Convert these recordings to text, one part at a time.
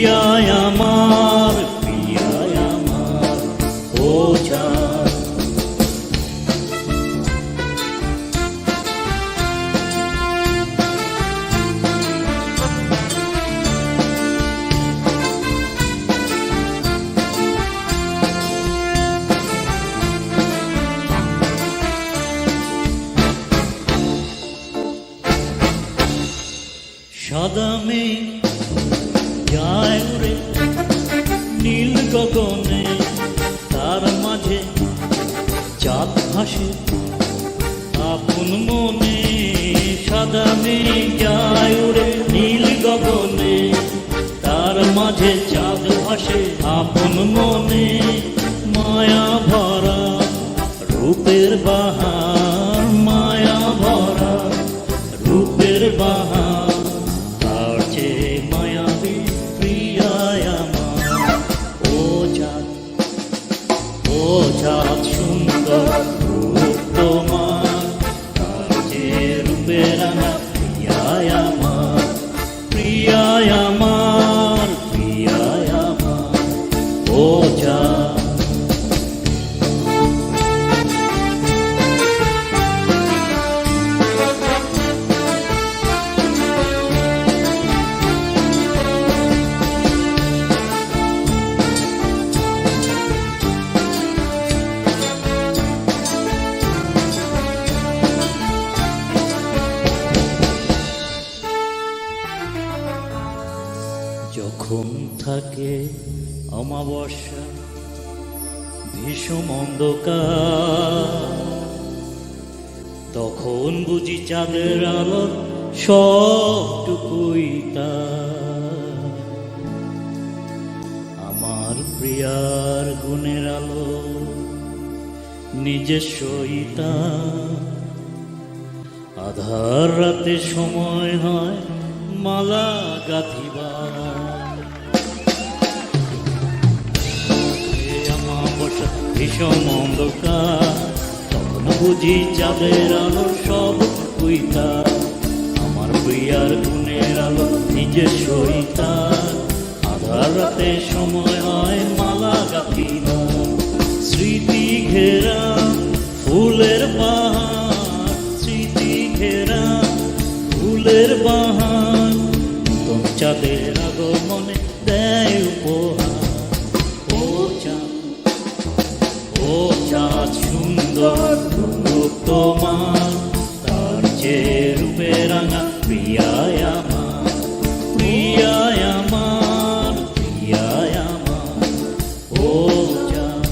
প্রিয়ায় আমার ও চাঁদ। সাদা মেঘ যায় উড়ে নীল গগনে, তার মাঝে চাঁদ ভাসে আপন মনে। সাদা মেঘ যায় উড়ে নীল গগনে, তার মাঝে চাঁদ ভাসে আপন মনে। মায়া ভরা রূপের বাহার, মায়া ভরা রূপের বাহার, তার চেয়ে মায়াবী প্রিয়ায় আমার ও চাঁদ। ও চাঁদ সুন্দর রূপ তোমার, তার চেয়ে রূপের রাঙা প্রিয়ায় আমার, প্রিয়ায় আমার, প্রিয়ায় আমার ও চাঁদ। যখন থাকে অমাবস্যা ভীষণ অন্ধকার, তখন বুঝি চাঁদের আলোর সবটুকুই তার। আমার প্রিয়ার গুণের আলো নিজস্বই তার। আধার রাতে সময় হয় মালা গাঁথিবার, ভীষণ অন্ধকার, তখন বুঝি চাঁদের আলো সবটুকুই তার। আমার প্রিয়ার গুণের আলো নিজস্বই তার। আধার রাতে সময় হয় মালা গাঁথিবার। স্মৃতি ঘেরা ফুলের বাহার, স্মৃতি ঘেরা ফুলের বাহার, নতুন চাঁদের আগমনে দেয় উপহার। ও চাঁদ, ও চাঁদ সুন্দর রূপ তোমার, তার চেয়ে রূপে রাঙা প্রিয়ায় আমার, প্রিয়ায় আমার, প্রিয়ায় আমার ও চাঁদ।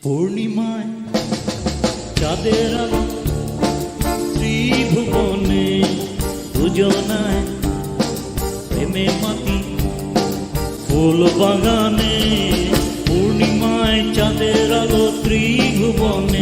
পূর্ণিমায় চাঁদের আলো ত্রিভুবনে, দুজনায় প্রেমে মাতি ফুল বাগানে। পূর্ণিমায় চাঁদের আলো ত্রিভুবনে,